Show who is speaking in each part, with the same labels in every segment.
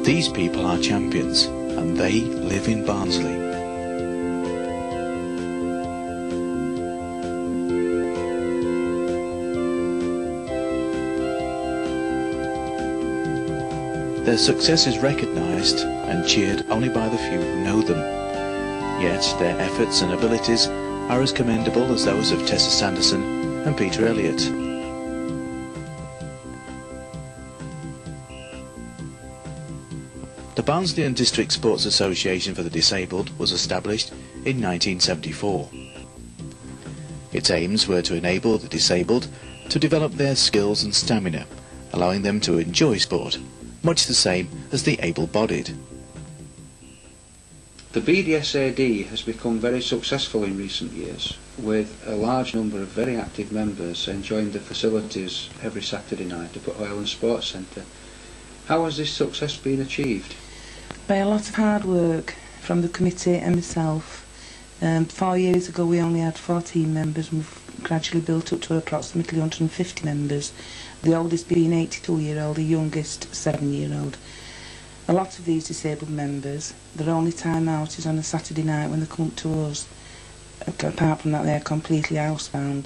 Speaker 1: These people are champions, and they live in Barnsley. Their success is recognised and cheered only by the few who know them. Yet their efforts and abilities are as commendable as those of Tessa Sanderson and Peter Elliott. The Barnsley and District Sports Association for the Disabled was established in 1974. Its aims were to enable the disabled to develop their skills and stamina, allowing them to enjoy sport, much the same as the able-bodied.
Speaker 2: The BDSAD has become very successful in recent years, with a large number of very active members enjoying the facilities every Saturday night up at Oil and Sports Centre. How has this success been achieved?
Speaker 3: By a lot of hard work from the committee and myself. 4 years ago we only had 14 members, and we've gradually built up to approximately 150 members, the oldest being 82-year-old, the youngest 7-year-old. A lot of these disabled members, their only time out is on a Saturday night when they come up to us. Apart from that, they're completely housebound.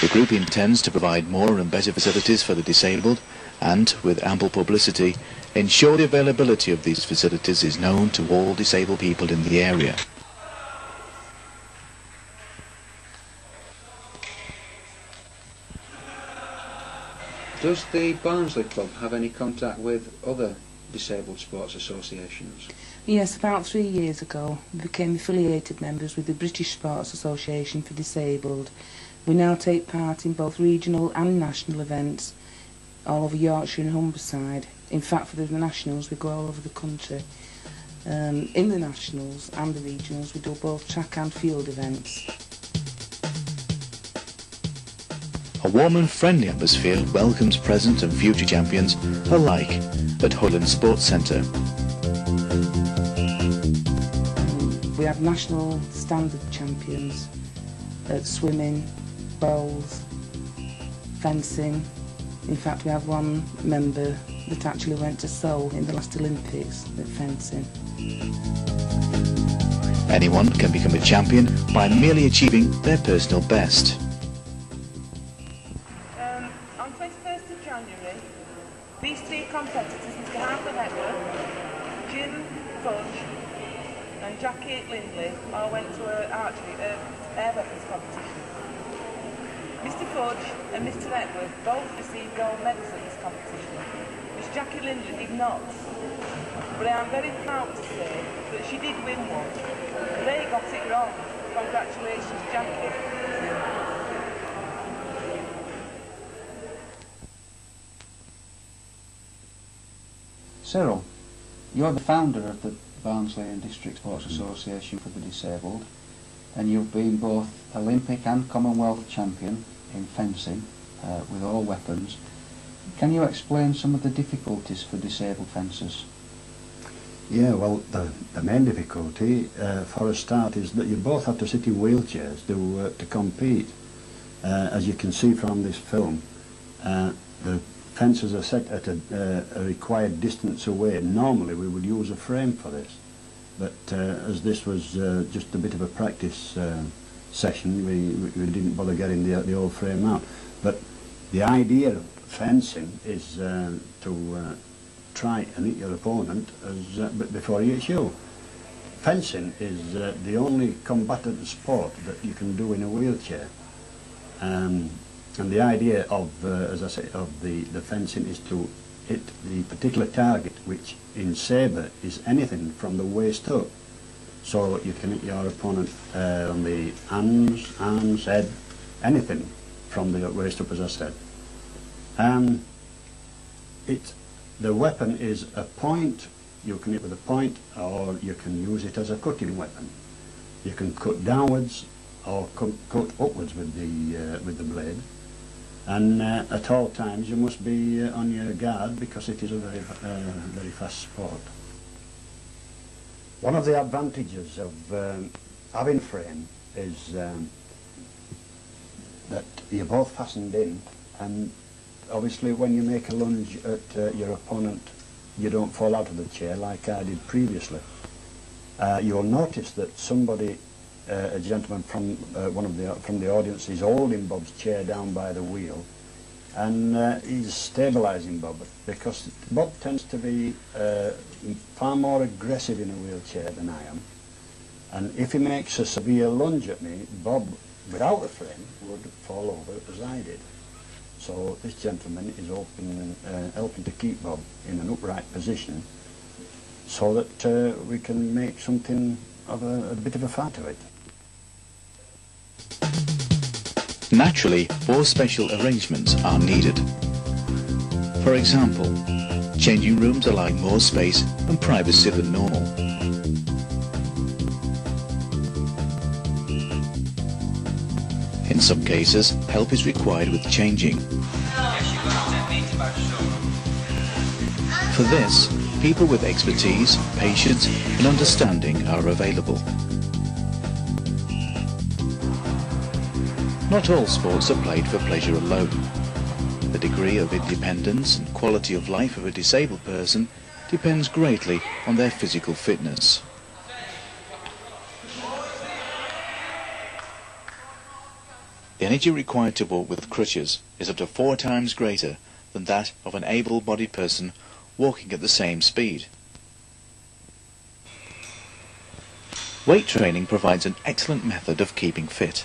Speaker 1: The group intends to provide more and better facilities for the disabled and, with ample publicity, ensure the availability of these facilities is known to all disabled people in the area.
Speaker 2: Does the Barnsley Club have any contact with other disabled sports associations?
Speaker 3: Yes, about 3 years ago we became affiliated members with the British Sports Association for Disabled. We now take part in both regional and national events all over Yorkshire and Humberside. In fact, for the nationals we go all over the country. In the nationals and the regionals we do both track and field events.
Speaker 1: A warm and friendly atmosphere welcomes present and future champions alike at Oil and Sports Centre.
Speaker 3: We have national standard champions at swimming, bowls, fencing. In fact, we have one member that actually went to Seoul in the last Olympics at fencing.
Speaker 1: Anyone can become a champion by merely achieving their personal best.
Speaker 3: On 21st of January, these three competitors, Mr. Harper Network, Jim Fudge and Jackie Lindley, all went to an archery air weapons competition. Mr. Fudge and Mr. Network both received gold medals at this competition. Miss Jackie Lindley did not, but I am very proud to say that she did win one. They got it wrong. Congratulations, Jackie.
Speaker 2: Cyril, you're the founder of the Barnsley and District Sports Association for the Disabled, and you've been both Olympic and Commonwealth champion in fencing with all weapons. Can you explain some of the difficulties for disabled fencers?
Speaker 4: Yeah, well, the main difficulty for a start is that you both have to sit in wheelchairs to compete. As you can see from this film, the fences are set at a required distance away. Normally we would use a frame for this, but as this was just a bit of a practice session, we didn't bother getting the old frame out. But the idea of fencing is to try and hit your opponent before he hits you. Fencing is the only combatant sport that you can do in a wheelchair. And the idea of, as I say, of the fencing is to hit the particular target, which in sabre is anything from the waist up. So you can hit your opponent on the arms, head, anything from the waist up, as I said. The weapon is a point. You can hit with a point, or you can use it as a cutting weapon. You can cut downwards or cut upwards with the blade. And at all times you must be on your guard, because it is a very fast sport. One of the advantages of having a frame is that you're both fastened in, and obviously when you make a lunge at your opponent, you don't fall out of the chair like I did previously. You'll notice that somebody, a gentleman from from the audience, is holding Bob's chair down by the wheel, and he's stabilising Bob, because Bob tends to be far more aggressive in a wheelchair than I am. And if he makes a severe lunge at me, Bob, without a frame, would fall over as I did. So this gentleman is helping to keep Bob in an upright position, so that we can make something of a bit of a fight of it.
Speaker 1: Naturally, 4 special arrangements are needed. For example, changing rooms allowing more space and privacy than normal. In some cases, help is required with changing. For this, people with expertise, patience and understanding are available. Not all sports are played for pleasure alone. The degree of independence and quality of life of a disabled person depends greatly on their physical fitness. The energy required to walk with crutches is up to 4 times greater than that of an able-bodied person walking at the same speed. Weight training provides an excellent method of keeping fit.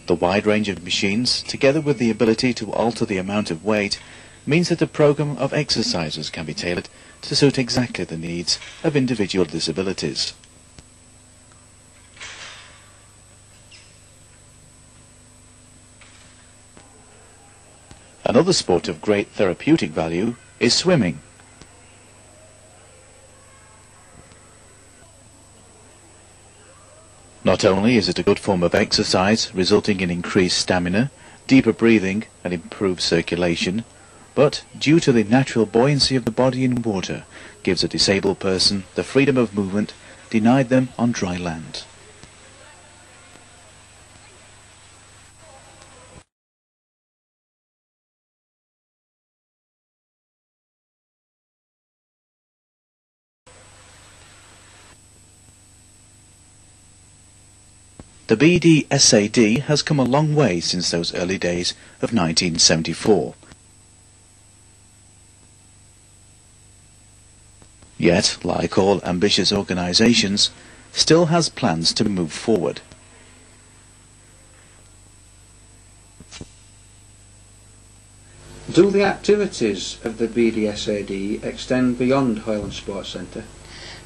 Speaker 1: The wide range of machines, together with the ability to alter the amount of weight, means that a program of exercises can be tailored to suit exactly the needs of individual disabilities. Another sport of great therapeutic value is swimming. Not only is it a good form of exercise, resulting in increased stamina, deeper breathing and improved circulation, but due to the natural buoyancy of the body in water, gives a disabled person the freedom of movement denied them on dry land. The BDSAD has come a long way since those early days of 1974. Yet, like all ambitious organisations, still has plans to move forward.
Speaker 2: Do the activities of the BDSAD extend beyond Highland Sports Centre?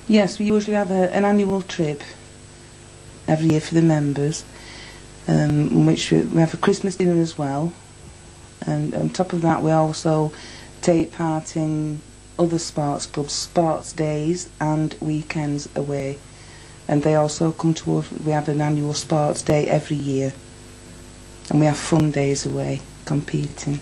Speaker 5: Yes, we usually have an annual trip every year for the members, in which we have a Christmas dinner as well, and on top of that we also take part in other sports clubs, sports days and weekends away, and they also come to us. We have an annual sports day every year, and we have fun days away competing.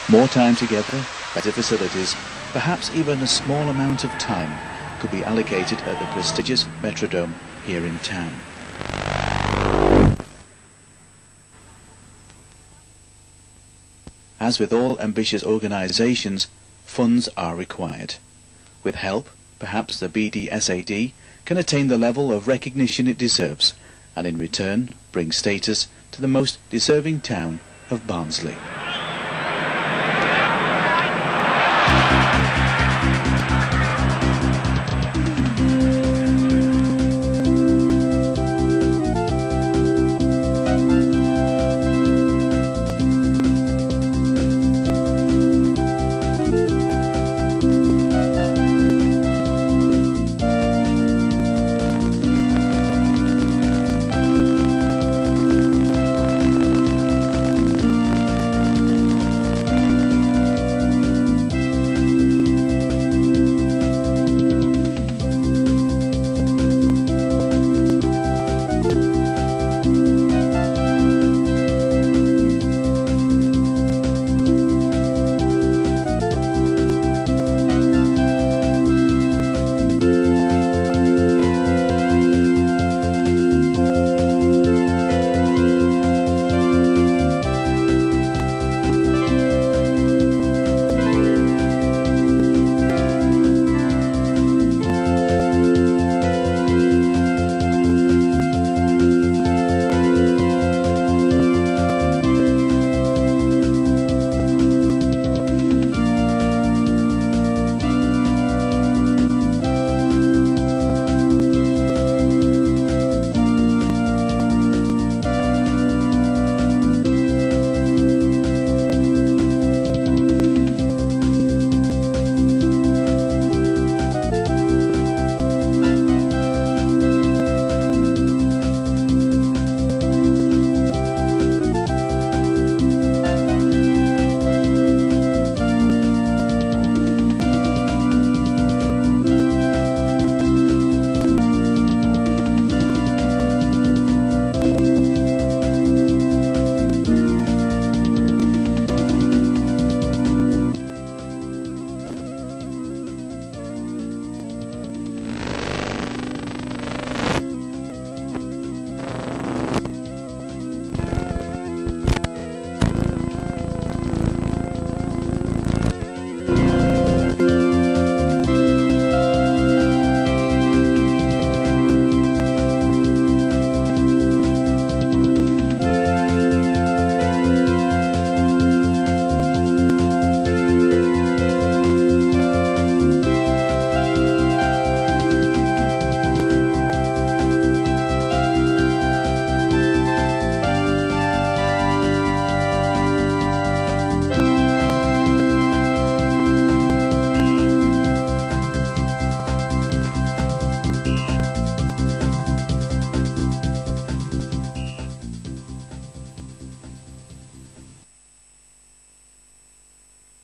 Speaker 1: More time together, better facilities, perhaps even a small amount of time could be allocated at the prestigious Metrodome here in town. As with all ambitious organisations, funds are required. With help, perhaps the BDSAD can attain the level of recognition it deserves, and in return bring status to the most deserving town of Barnsley.